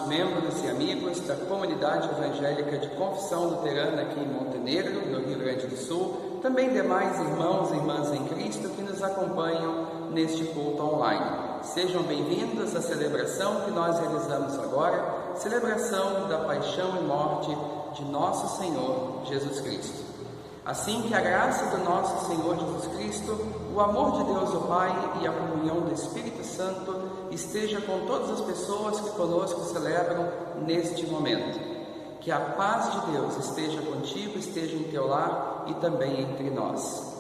amados membros e amigos da comunidade evangélica de confissão luterana aqui em Montenegro, no Rio Grande do Sul, também demais irmãos e irmãs em Cristo que nos acompanham neste culto online. Sejam bem-vindos à celebração que nós realizamos agora, celebração da paixão e morte de nosso Senhor Jesus Cristo. Assim que a graça do nosso Senhor Jesus Cristo, o amor de Deus o Pai e a comunhão do Espírito Santo esteja com todas as pessoas que conosco celebram neste momento. Que a paz de Deus esteja contigo, esteja em teu lar e também entre nós.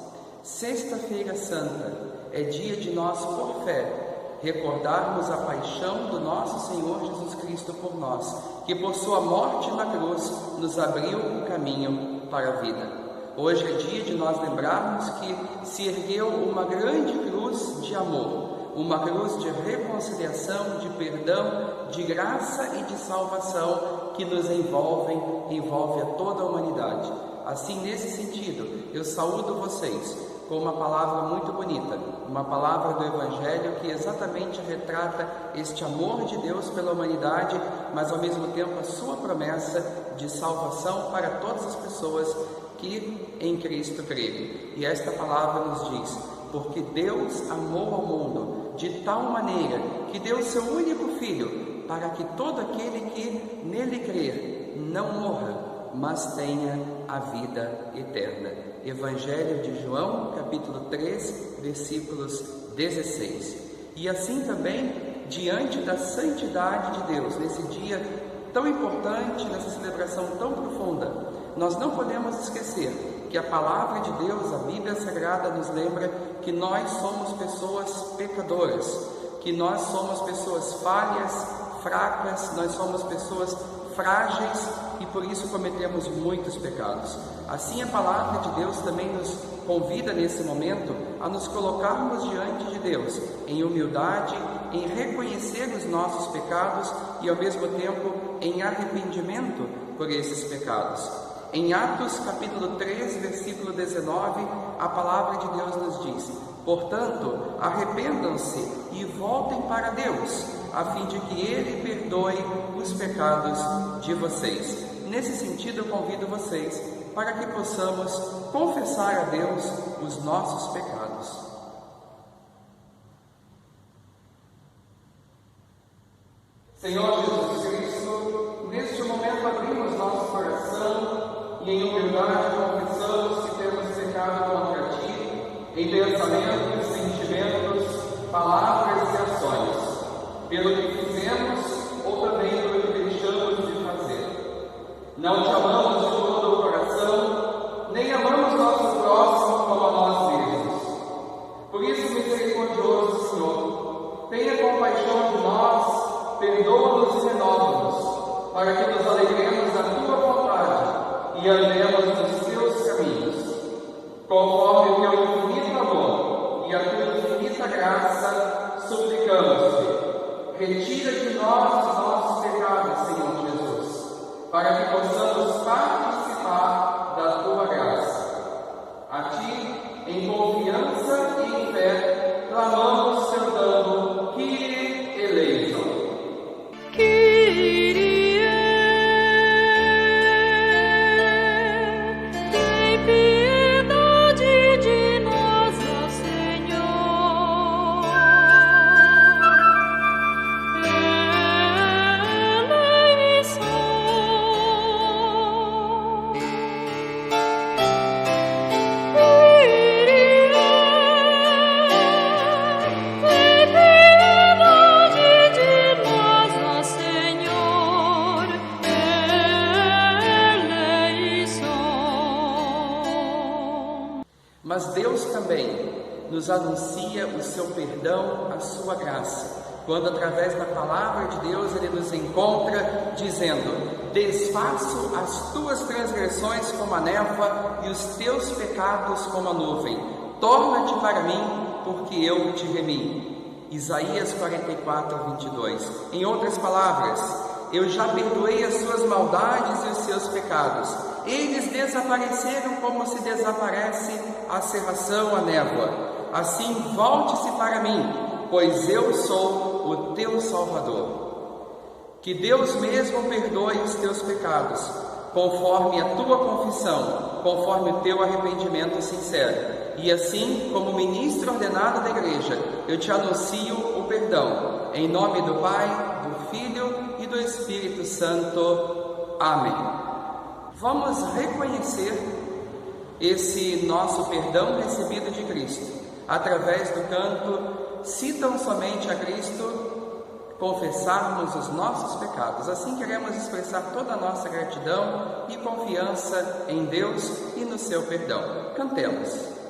Sexta-feira Santa é dia de nós, por fé, recordarmos a paixão do nosso Senhor Jesus Cristo por nós, que por sua morte na cruz nos abriu o caminho para a vida. Hoje é dia de nós lembrarmos que se ergueu uma grande cruz de amor, uma cruz de reconciliação, de perdão, de graça e de salvação que nos envolve a toda a humanidade. Assim, nesse sentido, eu saúdo vocês com uma palavra muito bonita, uma palavra do Evangelho que exatamente retrata este amor de Deus pela humanidade, mas ao mesmo tempo a sua promessa de salvação para todas as pessoas que em Cristo creem. E esta palavra nos diz: porque Deus amou ao mundo de tal maneira que deu seu único Filho, para que todo aquele que nele crer não morra, mas tenha a vida eterna. Evangelho de João, capítulo 3, versículos 16. E assim também, diante da santidade de Deus, nesse dia tão importante, nessa celebração tão profunda, nós não podemos esquecer que a palavra de Deus, a Bíblia Sagrada, nos lembra que nós somos pessoas pecadoras, que nós somos pessoas falhas, fracas, nós somos pessoas frágeis e por isso cometemos muitos pecados. Assim, a palavra de Deus também nos convida nesse momento a nos colocarmos diante de Deus em humildade, em reconhecer os nossos pecados e ao mesmo tempo em arrependimento por esses pecados. Em Atos capítulo 3, versículo 19, a palavra de Deus nos diz: portanto, arrependam-se e voltem para Deus, a fim de que Ele perdoe os pecados de vocês. Nesse sentido, eu convido vocês para que possamos confessar a Deus os nossos pecados. Senhor Jesus Cristo, neste momento abrimos nosso coração e em humildade confessamos que temos pecado contra Ti, em pensamentos, sentimentos, palavras e ações, pelo que fizemos ou também pelo que deixamos de fazer. Não Te amamos de todo o coração, nem amamos nosso próximo como a nós mesmos. Por isso, misericordioso Senhor, tenha compaixão de nós, perdoa-nos e renova-nos, para que nos alegremos da Tua vontade e andemos nos Teus caminhos. Conforme o Teu infinito amor e a Tua infinita graça, suplicamos-Te. Retira de nós os nossos pecados, Senhor Jesus, para que possamos participar da Tua graça. A Ti, em confiança e em fé, clamamos Teu dano, Kyrie eleison. Mas Deus também nos anuncia o seu perdão, a sua graça, quando através da palavra de Deus Ele nos encontra dizendo: desfaço as tuas transgressões como a névoa e os teus pecados como a nuvem. Torna-te para mim, porque eu te remi. Isaías 44, 22. Em outras palavras, eu já perdoei as suas maldades e os seus pecados. Eles desapareceram como se desaparece a cerração, a névoa. Assim, volte-se para mim, pois eu sou o teu Salvador. Que Deus mesmo perdoe os teus pecados, conforme a tua confissão, conforme o teu arrependimento sincero. E assim, como ministro ordenado da igreja, eu te anuncio o perdão. Em nome do Pai, do Filho e do Espírito Santo. Amém. Vamos reconhecer esse nosso perdão recebido de Cristo, através do canto "Se tão somente a Cristo confessarmos os nossos pecados". Assim queremos expressar toda a nossa gratidão e confiança em Deus e no seu perdão. Cantemos.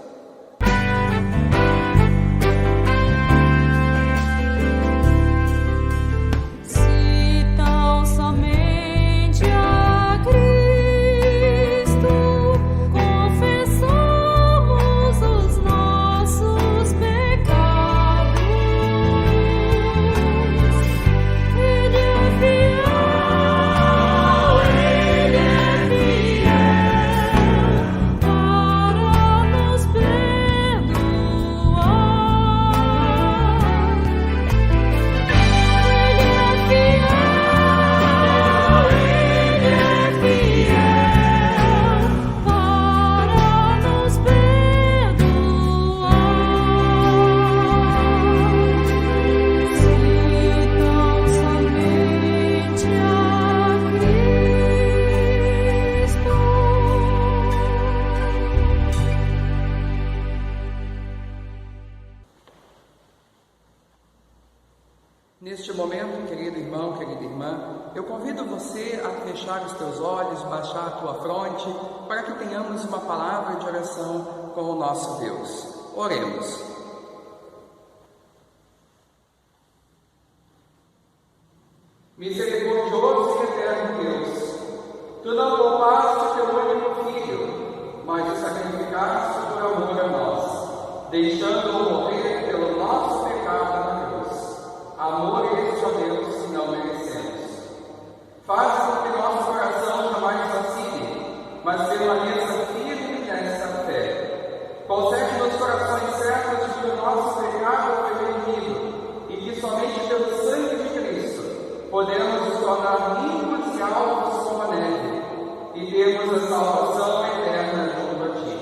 Neste momento, querido irmão, querida irmã, eu convido você a fechar os teus olhos, baixar a tua fronte, para que tenhamos uma palavra de oração com o nosso Deus. Oremos. Misericordioso e eterno Deus, tu não poupaste teu único Filho, mas o sacrificaste por amor a nós, deixando-o morrer pelo nosso pecado na cruz. Amor este, ó Deus, que não merecemos. Faz com que nosso coração jamais vacile, mas permaneça firme nessa fé. Concede-nos corações certos de que o nosso pecado foi remitido e que somente pelo sangue de Cristo podemos nos tornar limpos e alvos como a neve e termos a salvação eterna junto a Ti.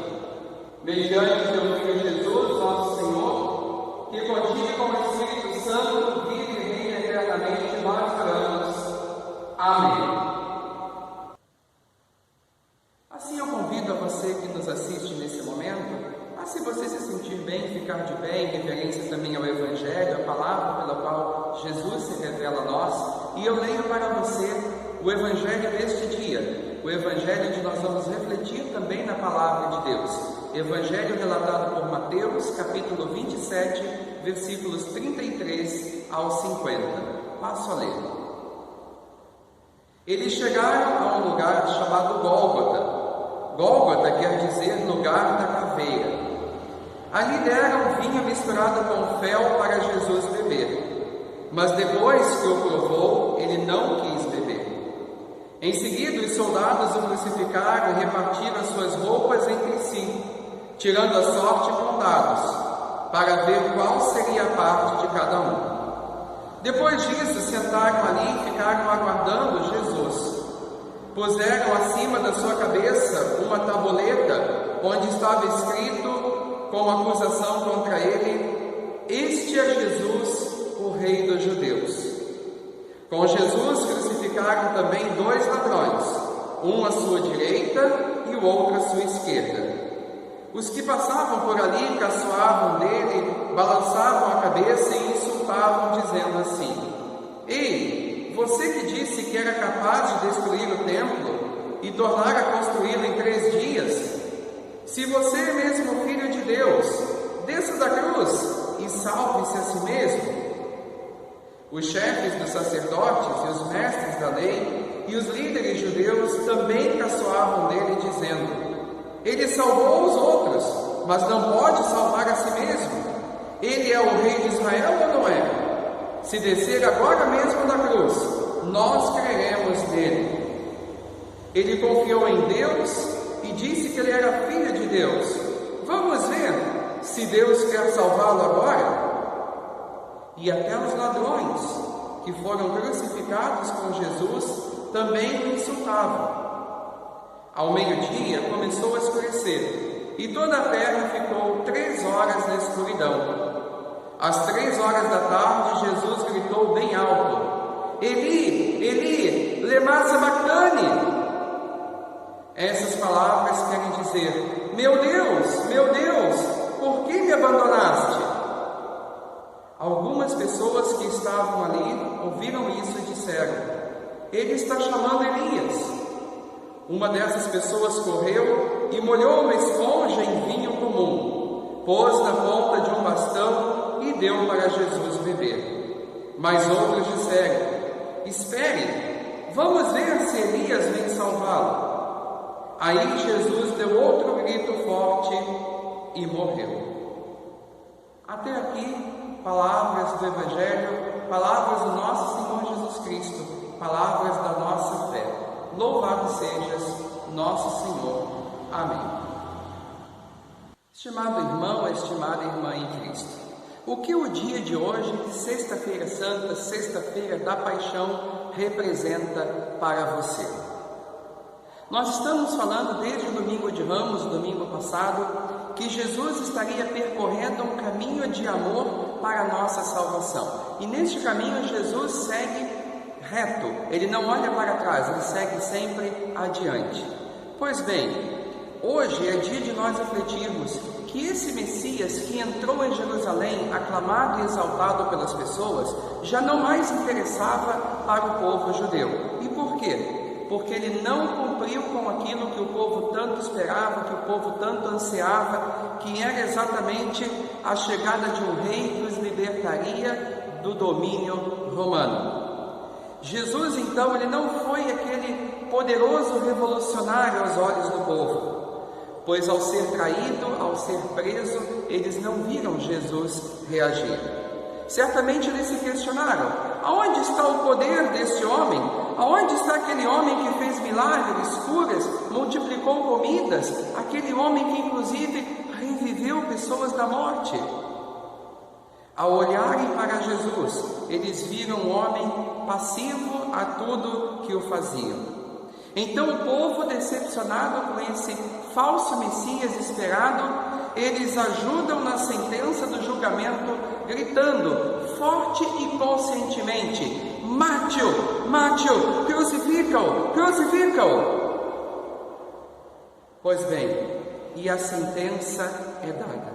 Mediante teu Filho Jesus, nosso Senhor, que contigo com o Espírito Santo vive e reina eternamente, nós oramos. Amém. Assim eu convido a você que nos assiste nesse momento, a, se você se sentir bem, ficar de pé, em referência também ao Evangelho, a palavra pela qual Jesus se revela a nós, e eu leio para você o Evangelho deste dia, o Evangelho onde nós vamos refletir também na palavra de Deus. Evangelho relatado por Mateus, capítulo 27, versículos 33 ao 50. Passo a ler. Eles chegaram a um lugar chamado Gólgota. Gólgota quer dizer lugar da caveira. Ali deram vinho misturado com fel para Jesus beber. Mas depois que o provou, ele não quis beber. Em seguida, os soldados o crucificaram e repartiram as suas roupas entre si, tirando a sorte com dados, para ver qual seria a parte de cada um. Depois disso, sentaram ali e ficaram aguardando Jesus. Puseram acima da sua cabeça uma tabuleta, onde estava escrito, com acusação contra ele: "Este é Jesus, o Rei dos Judeus." Com Jesus crucificaram também 2 ladrões, um à sua direita e o outro à sua esquerda. Os que passavam por ali caçoavam dele, balançavam a cabeça e insultavam, dizendo assim: "Ei, você que disse que era capaz de destruir o templo e tornar a construí-lo em 3 dias, se você é mesmo Filho de Deus, desça da cruz e salve-se a si mesmo." Os chefes dos sacerdotes e os mestres da lei e os líderes judeus também caçoavam dele, dizendo: "Ele salvou os outros, mas não pode salvar a si mesmo. Ele é o Rei de Israel ou não é? Se descer agora mesmo da cruz, nós creremos nele." Ele confiou em Deus e disse que ele era Filho de Deus. Vamos ver se Deus quer salvá-lo agora. E até os ladrões, que foram crucificados com Jesus também o insultavam. Ao meio-dia começou a escurecer, e toda a terra ficou 3 horas na escuridão. Às 3 horas da tarde, Jesus gritou bem alto: Eli, Eli, lema sabachthani. Essas palavras querem dizer: meu Deus, por que me abandonaste? Algumas pessoas que estavam ali ouviram isso e disseram: ele está chamando Elias. Uma dessas pessoas correu e molhou uma esponja em vinho comum, pôs na ponta de um bastão e deu para Jesus beber. Mas outros disseram: espere, vamos ver se Elias vem salvá-lo. Aí Jesus deu outro grito forte e morreu. Até aqui, palavras do Evangelho, palavras do nosso Senhor Jesus Cristo, palavras da nossa fé. Louvado sejas, nosso Senhor. Amém. Estimado irmão, estimada irmã em Cristo, o que o dia de hoje, Sexta-feira Santa, Sexta-feira da Paixão, representa para você? Nós estamos falando desde o domingo de Ramos, domingo passado, que Jesus estaria percorrendo um caminho de amor para a nossa salvação. E neste caminho Jesus segue reto, ele não olha para trás, ele segue sempre adiante. Pois bem, hoje é dia de nós refletirmos que esse Messias que entrou em Jerusalém, aclamado e exaltado pelas pessoas, já não mais interessava para o povo judeu. E por quê? Porque ele não cumpriu com aquilo que o povo tanto esperava, que o povo tanto ansiava, que era exatamente a chegada de um rei que os libertaria do domínio romano. Jesus, então, ele não foi aquele poderoso revolucionário aos olhos do povo, pois ao ser traído, ao ser preso, eles não viram Jesus reagir. Certamente eles se questionaram: aonde está o poder deste homem? Aonde está aquele homem que fez milagres, curas, multiplicou comidas? Aquele homem que inclusive reviveu pessoas da morte? Ao olharem para Jesus, eles viram um homem passivo a tudo que o faziam. Então o povo, decepcionado com esse falso Messias esperado, eles ajudam na sentença do julgamento, gritando forte e conscientemente: mate-o, mate-o, crucifica-o, crucifica-o. Pois bem, e a sentença é dada: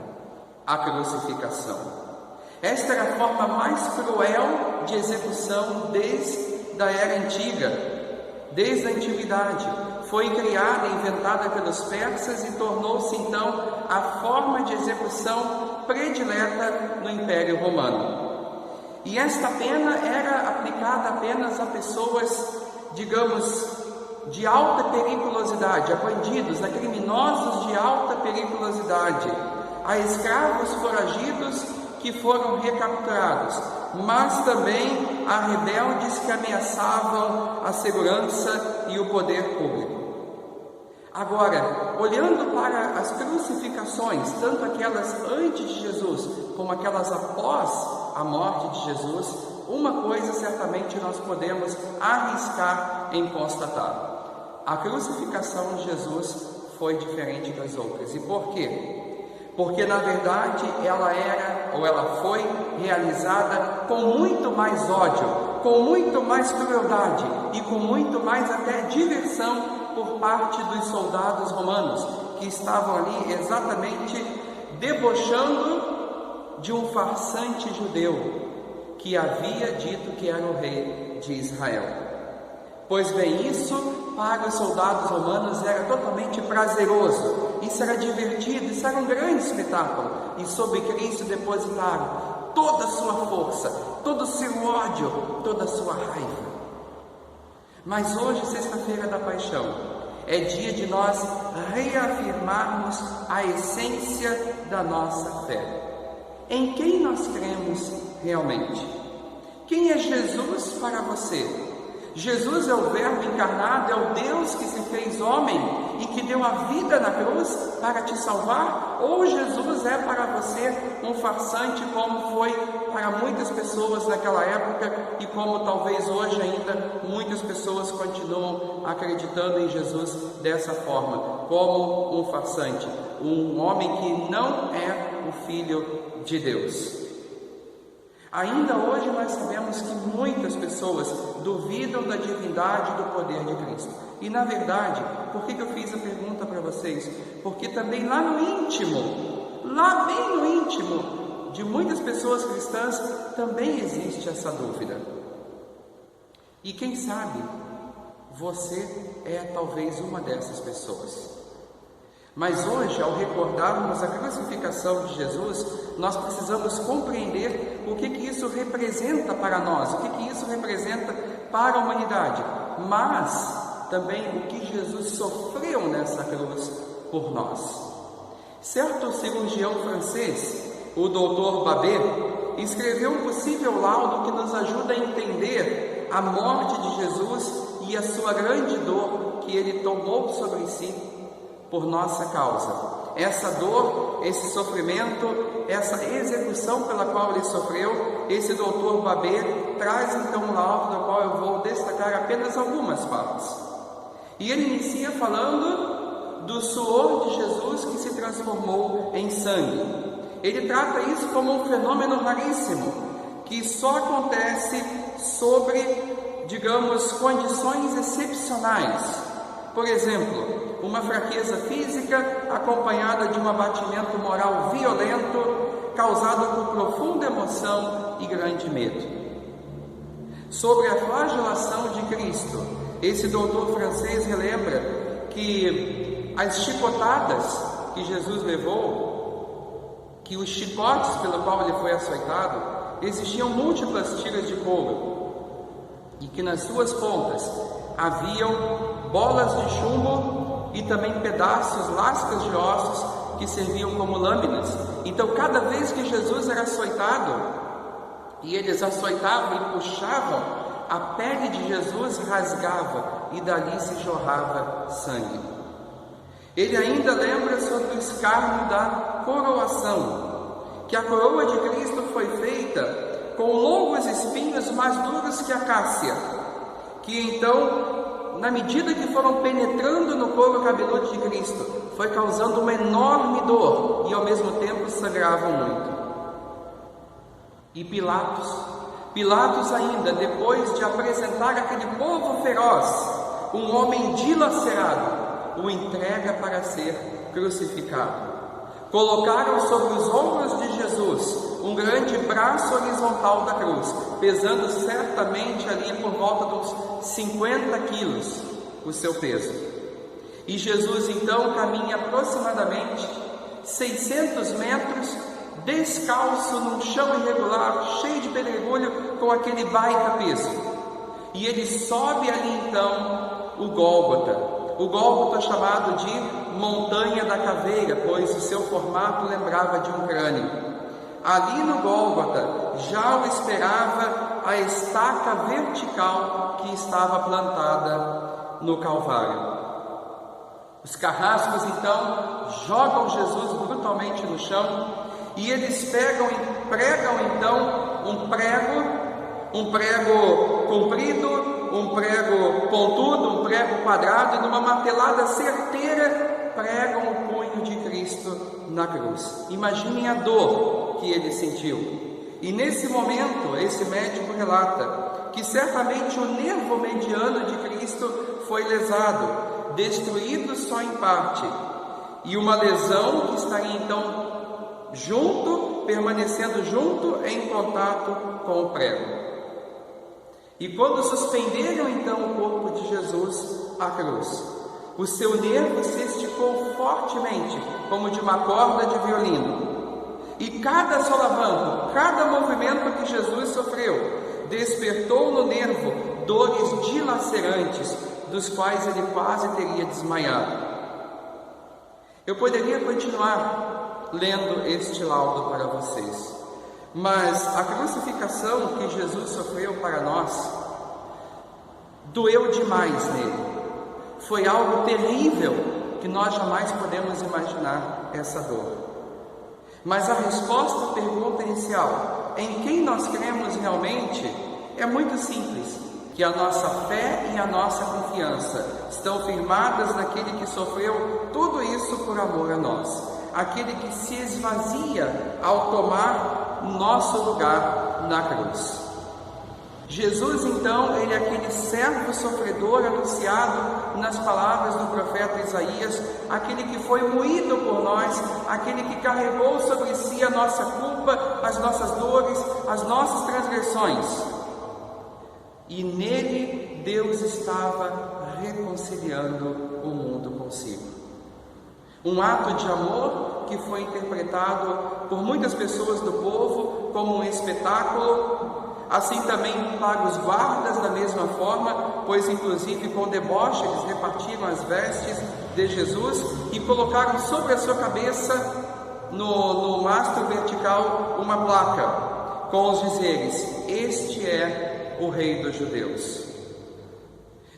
a crucificação. Esta era a forma mais cruel de execução desde a era antiga, desde a antiguidade. Foi criada, inventada pelos persas e tornou-se então a forma de execução predileta no Império Romano. E esta pena era aplicada apenas a pessoas, digamos, de alta periculosidade, a bandidos, a criminosos de alta periculosidade, a escravos foragidos que foram recapturados, mas também a rebeldes que ameaçavam a segurança e o poder público. Agora, olhando para as crucificações, tanto aquelas antes de Jesus como aquelas após a morte de Jesus, uma coisa certamente nós podemos arriscar em constatar: a crucificação de Jesus foi diferente das outras. E por quê? Porque na verdade ela foi realizada com muito mais ódio, com muito mais crueldade e com muito mais até diversão por parte dos soldados romanos, que estavam ali exatamente debochando de um farsante judeu que havia dito que era o rei de Israel. Pois bem, isso para os soldados romanos era totalmente prazeroso, isso era divertido, isso era um grande espetáculo, e sobre Cristo depositaram toda a sua força, todo o seu ódio, toda a sua raiva. Mas hoje, Sexta-feira da Paixão, é dia de nós reafirmarmos a essência da nossa fé. Em quem nós cremos realmente? Quem é Jesus para você? Jesus é o Verbo encarnado, é o Deus que se fez homem e que deu a vida na cruz para te salvar? Ou Jesus é para você um farsante como foi para muitas pessoas naquela época e como talvez hoje ainda muitas pessoas continuam acreditando em Jesus dessa forma, como um farsante, um homem que não é o Filho de Deus. Ainda hoje nós sabemos que muitas pessoas duvidam da divindade e do poder de Cristo. E na verdade, por que eu fiz a pergunta para vocês? Porque também lá no íntimo, lá bem no íntimo de muitas pessoas cristãs, também existe essa dúvida. E quem sabe, você é talvez uma dessas pessoas. Mas hoje, ao recordarmos a crucificação de Jesus, nós precisamos compreender o que isso representa para nós, o que isso representa para a humanidade, mas também o que Jesus sofreu nessa cruz por nós. Certo cirurgião francês, o Dr. Babet, escreveu um possível laudo que nos ajuda a entender a morte de Jesus e a sua grande dor que ele tomou sobre si por nossa causa. Essa dor, esse sofrimento, essa execução pela qual ele sofreu, esse Dr. Babet traz então um laudo do qual eu vou destacar apenas algumas partes. E ele inicia falando do suor de Jesus que se transformou em sangue. Ele trata isso como um fenômeno raríssimo, que só acontece sobre, digamos, condições excepcionais. Por exemplo, uma fraqueza física acompanhada de um abatimento moral violento, causado por profunda emoção e grande medo. Sobre a flagelação de Cristo, esse doutor francês relembra que as chicotadas que Jesus levou, que os chicotes pelo qual ele foi açoitado, existiam múltiplas tiras de couro, e que nas suas pontas haviam bolas de chumbo e também pedaços, lascas de ossos que serviam como lâminas. Então, cada vez que Jesus era açoitado, e eles açoitavam e puxavam, a pele de Jesus rasgava e dali se jorrava sangue. Ele ainda lembra sobre o escárnio da coroação, que a coroa de Cristo foi feita com longos espinhos mais duros que a cássia, que então, na medida que foram penetrando no couro cabeludo de Cristo, foi causando uma enorme dor e ao mesmo tempo sangravam muito. E Pilatos ainda, depois de apresentar aquele povo feroz, um homem dilacerado, o entrega para ser crucificado. Colocaram sobre os ombros de Jesus um grande braço horizontal da cruz, pesando certamente ali por volta dos 50 quilos o seu peso. E Jesus então caminha aproximadamente 600 metros, descalço num chão irregular, cheio de pedregulho, com aquele baita peso. E ele sobe ali então o Gólgota chamado de Montanha da Caveira, pois o seu formato lembrava de um crânio. Ali no Gólgota já o esperava a estaca vertical que estava plantada no Calvário. Os carrascos então jogam Jesus brutalmente no chão e eles pegam e pregam então um prego comprido, um prego pontudo, um prego quadrado, e numa martelada certeira pregam o punho de Cristo na cruz. Imaginem a dor que ele sentiu. E nesse momento, esse médico relata que certamente o nervo mediano de Cristo foi lesado, destruído só em parte, e uma lesão que estaria então permanecendo junto em contato com o prego. E quando suspenderam então o corpo de Jesus à cruz, o seu nervo se esticou fortemente, como de uma corda de violino. E cada solavanco, cada movimento que Jesus sofreu, despertou no nervo dores dilacerantes, dos quais ele quase teria desmaiado. Eu poderia continuar lendo este laudo para vocês, mas a crucificação que Jesus sofreu para nós doeu demais nele. Foi algo terrível que nós jamais podemos imaginar essa dor. Mas a resposta à pergunta inicial, em quem nós cremos realmente, é muito simples, que a nossa fé e a nossa confiança estão firmadas naquele que sofreu tudo isso por amor a nós, aquele que se esvazia ao tomar nosso lugar na cruz. Jesus, então, ele é aquele servo sofredor anunciado nas palavras do profeta Isaías, aquele que foi moído por nós, aquele que carregou sobre si a nossa culpa, as nossas dores, as nossas transgressões. E nele Deus estava reconciliando o mundo consigo. Um ato de amor que foi interpretado por muitas pessoas do povo como um espetáculo, assim também para os guardas da mesma forma, pois inclusive com deboche eles repartiram as vestes de Jesus e colocaram sobre a sua cabeça, no mastro vertical, uma placa com os dizeres: "Este é o Rei dos Judeus".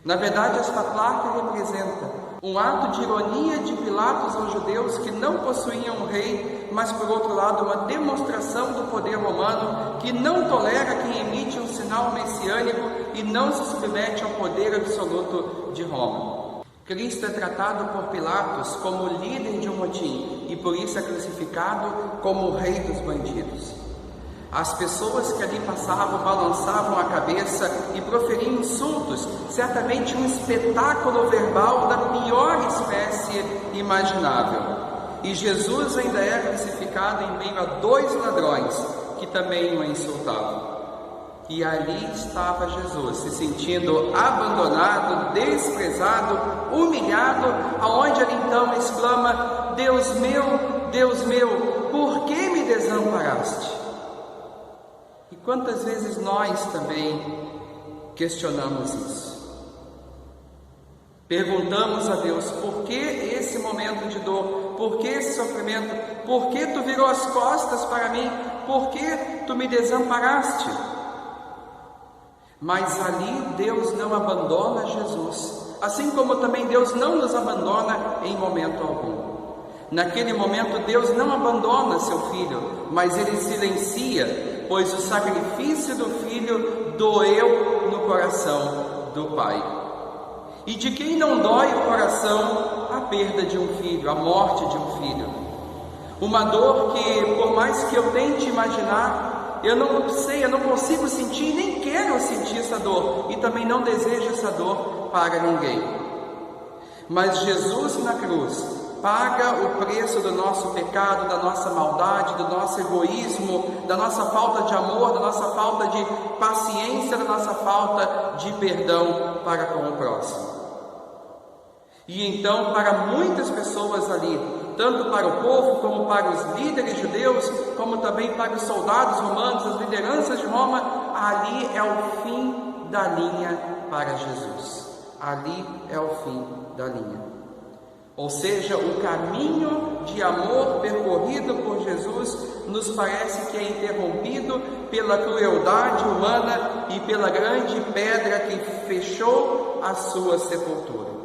Na verdade, esta placa representa um ato de ironia de Pilatos aos judeus que não possuíam um rei, mas por outro lado uma demonstração do poder romano que não tolera quem emite um sinal messiânico e não se submete ao poder absoluto de Roma. Cristo é tratado por Pilatos como líder de um motim e por isso é crucificado como o rei dos bandidos. As pessoas que ali passavam balançavam a cabeça e proferiam insultos, certamente um espetáculo verbal da pior espécie imaginável. E Jesus ainda é crucificado em meio a 2 ladrões que também o insultavam. E ali estava Jesus, se sentindo abandonado, desprezado, humilhado, aonde ele então exclama: Deus meu, por que me desamparaste?" E quantas vezes nós também questionamos isso? Perguntamos a Deus: por que esse momento de dor? Por que esse sofrimento? Por que tu virou as costas para mim? Por que tu me desamparaste? Mas ali Deus não abandona Jesus, assim como também Deus não nos abandona em momento algum. Naquele momento Deus não abandona seu filho, mas ele silencia, pois o sacrifício do filho doeu no coração do pai. E de quem não dói o coração a perda de um filho, a morte de um filho? Uma dor que, por mais que eu tente imaginar, eu não sei, eu não consigo sentir, nem quero sentir essa dor, e também não desejo essa dor para ninguém. Mas Jesus na cruz paga o preço do nosso pecado, da nossa maldade, do nosso egoísmo, da nossa falta de amor, da nossa falta de paciência, da nossa falta de perdão para com o próximo. E então, para muitas pessoas ali, tanto para o povo como para os líderes judeus, como também para os soldados romanos, as lideranças de Roma, ali é o fim da linha para Jesus. Ali é o fim da linha. Ou seja, o caminho de amor percorrido por Jesus nos parece que é interrompido pela crueldade humana e pela grande pedra que fechou a sua sepultura.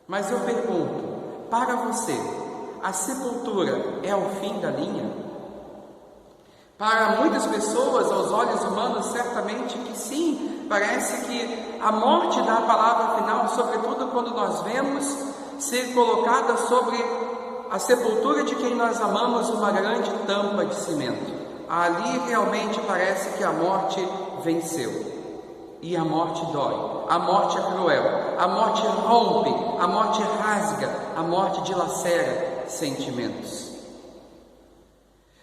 Mas eu pergunto, para você, a sepultura é o fim da linha? Para muitas pessoas, aos olhos humanos, certamente que sim. Parece que a morte dá a palavra final, sobretudo quando nós vemos ser colocada sobre a sepultura de quem nós amamos uma grande tampa de cimento. Ali realmente parece que a morte venceu. E a morte dói, a morte é cruel, a morte rompe, a morte rasga, a morte dilacera sentimentos.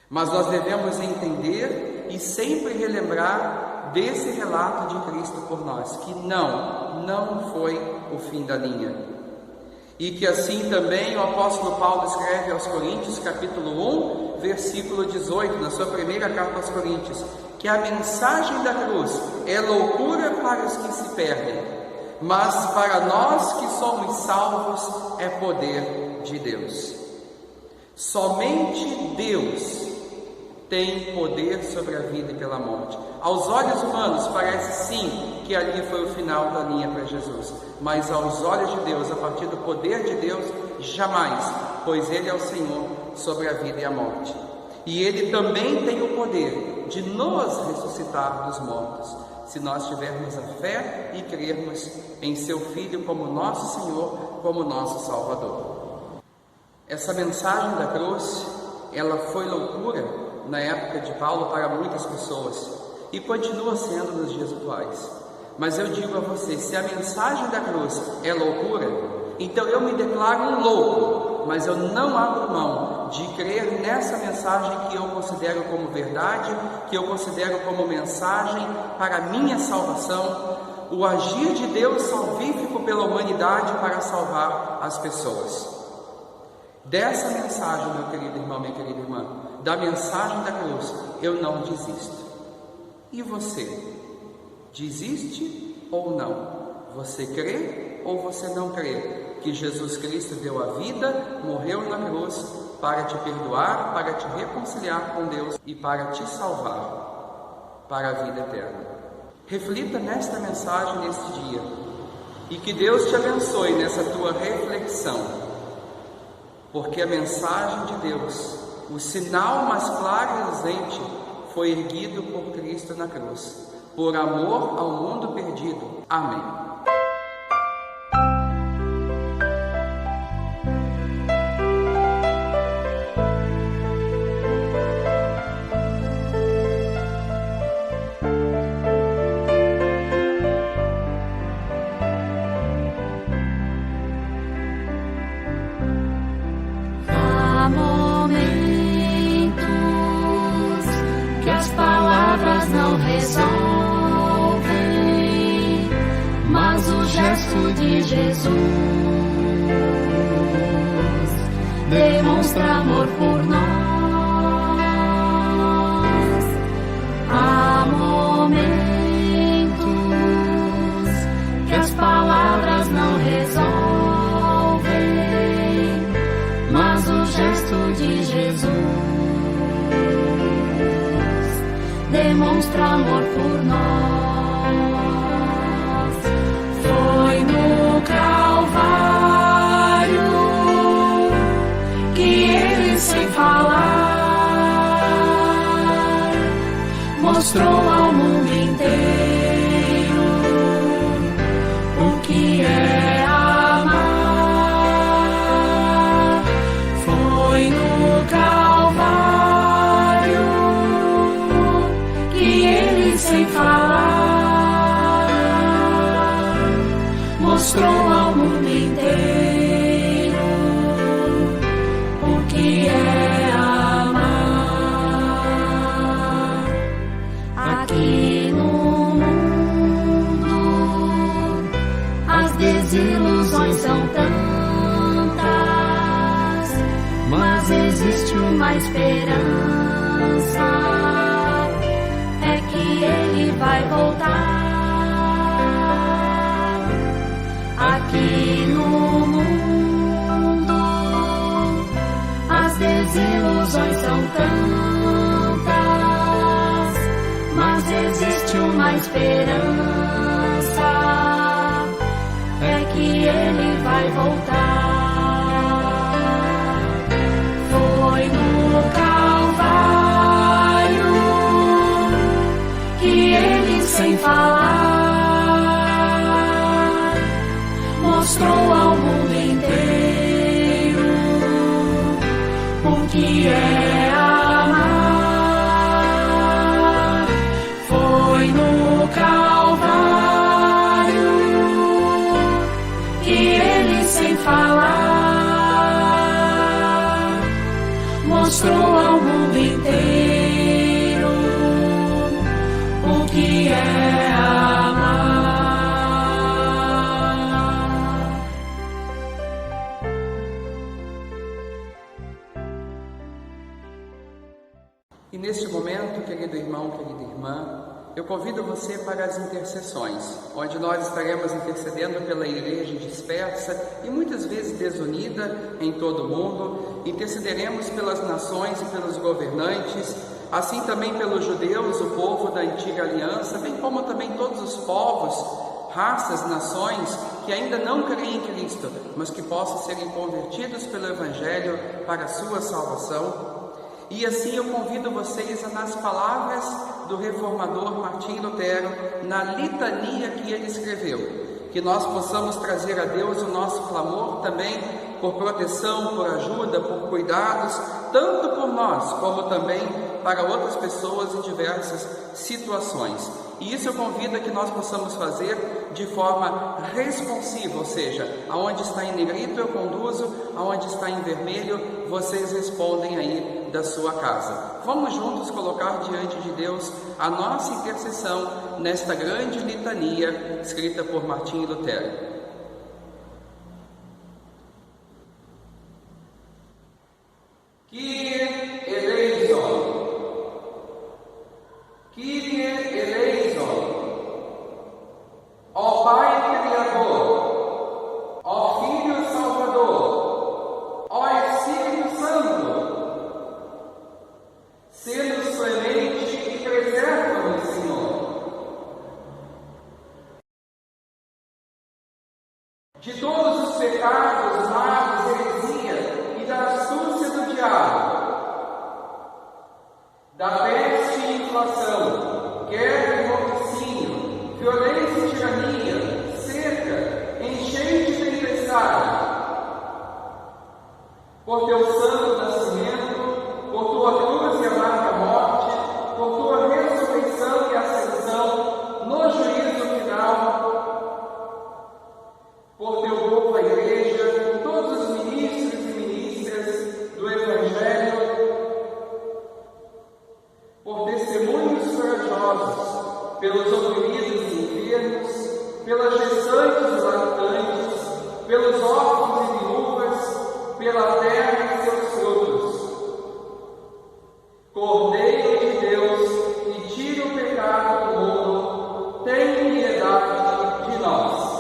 Mas nós devemos entender e sempre relembrar desse relato de Cristo por nós, que não foi o fim da linha. E que assim também o apóstolo Paulo escreve aos Coríntios, capítulo 1, versículo 18, na sua primeira carta aos Coríntios, que a mensagem da cruz é loucura para os que se perdem, mas para nós que somos salvos é poder de Deus. Somente Deus tem poder sobre a vida e pela morte. Aos olhos humanos parece sim que ali foi o final da linha para Jesus, mas aos olhos de Deus, a partir do poder de Deus, jamais, pois Ele é o Senhor, sobre a vida e a morte. E Ele também tem o poder de nos ressuscitar dos mortos, se nós tivermos a fé e crermos em Seu Filho como nosso Senhor, como nosso Salvador. Essa mensagem da cruz, ela foi loucura na época de Paulo para muitas pessoas e continua sendo nos dias atuais. Mas eu digo a você, se a mensagem da cruz é loucura, então eu me declaro um louco, mas eu não abro mão de crer nessa mensagem que eu considero como verdade, que eu considero como mensagem para a minha salvação, o agir de Deus salvífico pela humanidade para salvar as pessoas. Dessa mensagem, meu querido irmão, minha querida irmã, da mensagem da cruz, eu não desisto. E você? Desiste ou não? Você crê ou você não crê que Jesus Cristo deu a vida, morreu na cruz para te perdoar, para te reconciliar com Deus e para te salvar para a vida eterna? Reflita nesta mensagem neste dia e que Deus te abençoe nessa tua reflexão, porque a mensagem de Deus, o sinal mais claro e luzente, foi erguido por Cristo na cruz, por amor ao mundo perdido. Amém. Há momentos que as palavras não resolvem, mas o gesto de Jesus demonstra amor por nós. Há momentos que as palavras não resolvem, mas o gesto de Jesus demonstra amor por nós. Foi no Calvário que Ele, sem falar, mostrou ao mundo inteiro o que é amar. Foi no Calvário que Ele, sem falar, mostrou ao mundo inteiro o que é amar. Aqui no mundo as desilusões são tantas, mas existe uma esperança, é que Ele vai voltar. Aqui no mundo as desilusões são tantas, mas existe uma esperança, é que Ele vai voltar. Foi no Calvário que Ele, sem falar, mostrou ao mundo inteiro o que é amar. Foi no Calvário que Ele, sem falar, mostrou ao mundo inteiro o que é amar. E neste momento, querido irmão, querida irmã, eu convido você para as intercessões, onde nós estaremos intercedendo pela igreja dispersa e muitas vezes desunida em todo o mundo. Intercederemos pelas nações e pelos governantes, assim também pelos judeus, o povo da antiga aliança, bem como também todos os povos, raças, nações que ainda não creem em Cristo, mas que possam serem convertidos pelo Evangelho para a sua salvação. E assim eu convido vocês a, nas palavras do reformador Martim Lutero, na litania que ele escreveu, que nós possamos trazer a Deus o nosso clamor também por proteção, por ajuda, por cuidados, tanto por nós como também para outras pessoas em diversas situações. E isso eu convido a que nós possamos fazer de forma responsiva, ou seja, aonde está em negrito eu conduzo, aonde está em vermelho vocês respondem aí da sua casa. Vamos juntos colocar diante de Deus a nossa intercessão nesta grande litania escrita por Martim Lutero. Kyrie eleison, Kyrie eleison, ó Pai Criador, ó Filho Salvador, ó Espírito Santo, sê-nos clemente e preserva-nos, Senhor, de todos os pecados, males, heresia e da astúcia do diabo, da peste e inflação, guerra e morticínio, violência e tirania, seca, enchente e tempestade. Por teu santo nascimento, por tua cruz e amarga morte, por tua ressurreição e ascensão no juízo final, por teu povo, a Igreja, por todos os ministros e ministras do Evangelho, por testemunhos corajosos, pelos oprimidos e enfermos, pelas gestantes e lactantes, pelos órfãos e viúvas, pela terra e seus frutos. Cordeiro de Deus, que tira o pecado do mundo, tem piedade de nós.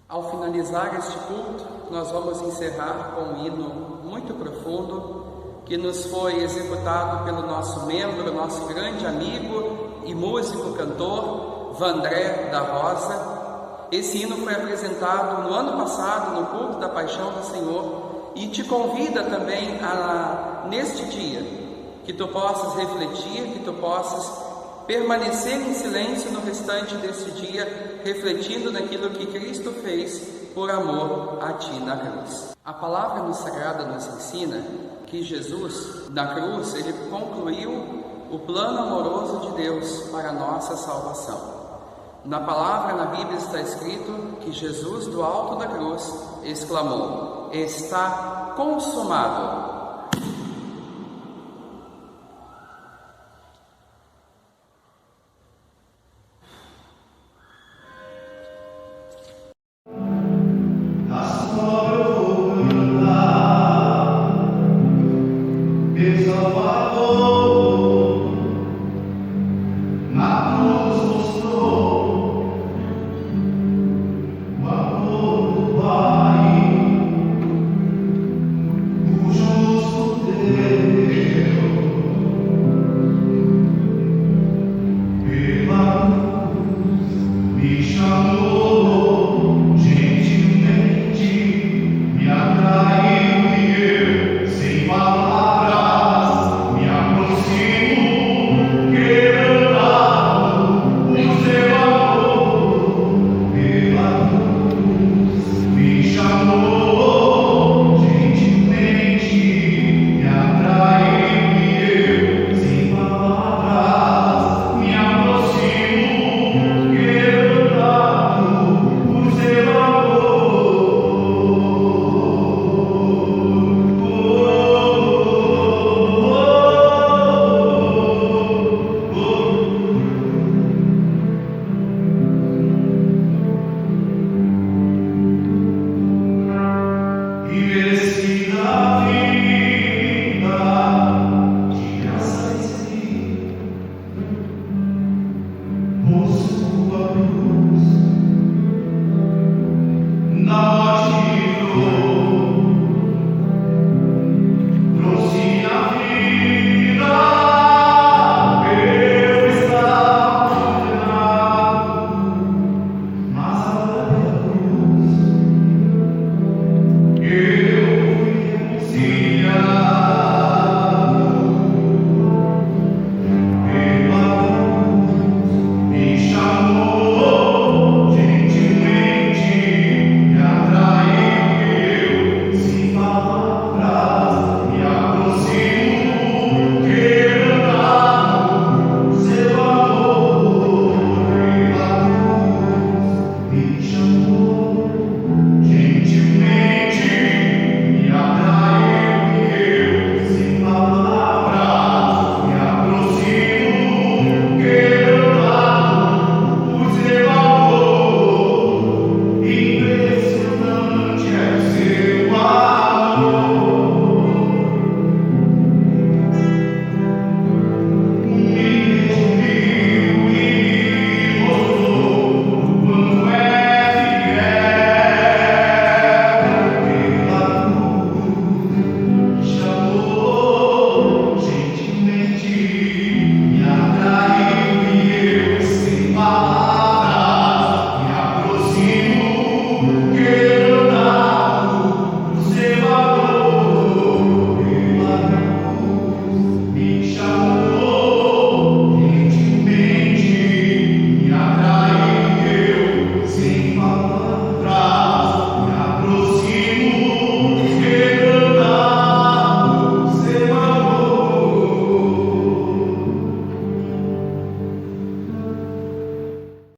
Ao finalizar este culto, nós vamos encerrar com um hino muito profundo que nos foi executado pelo nosso membro, nosso grande amigo e músico cantor, Vandré da Rosa. Esse hino foi apresentado no ano passado, no culto da Paixão do Senhor, e te convida também neste dia, que tu possas refletir, que tu possas permanecer em silêncio no restante desse dia, refletindo naquilo que Cristo fez por amor a ti na cruz. A palavra sagrada nos ensina que Jesus, na cruz, ele concluiu o plano amoroso de Deus para a nossa salvação. Na palavra, na Bíblia, está escrito que Jesus, do alto da cruz, exclamou: está consumado.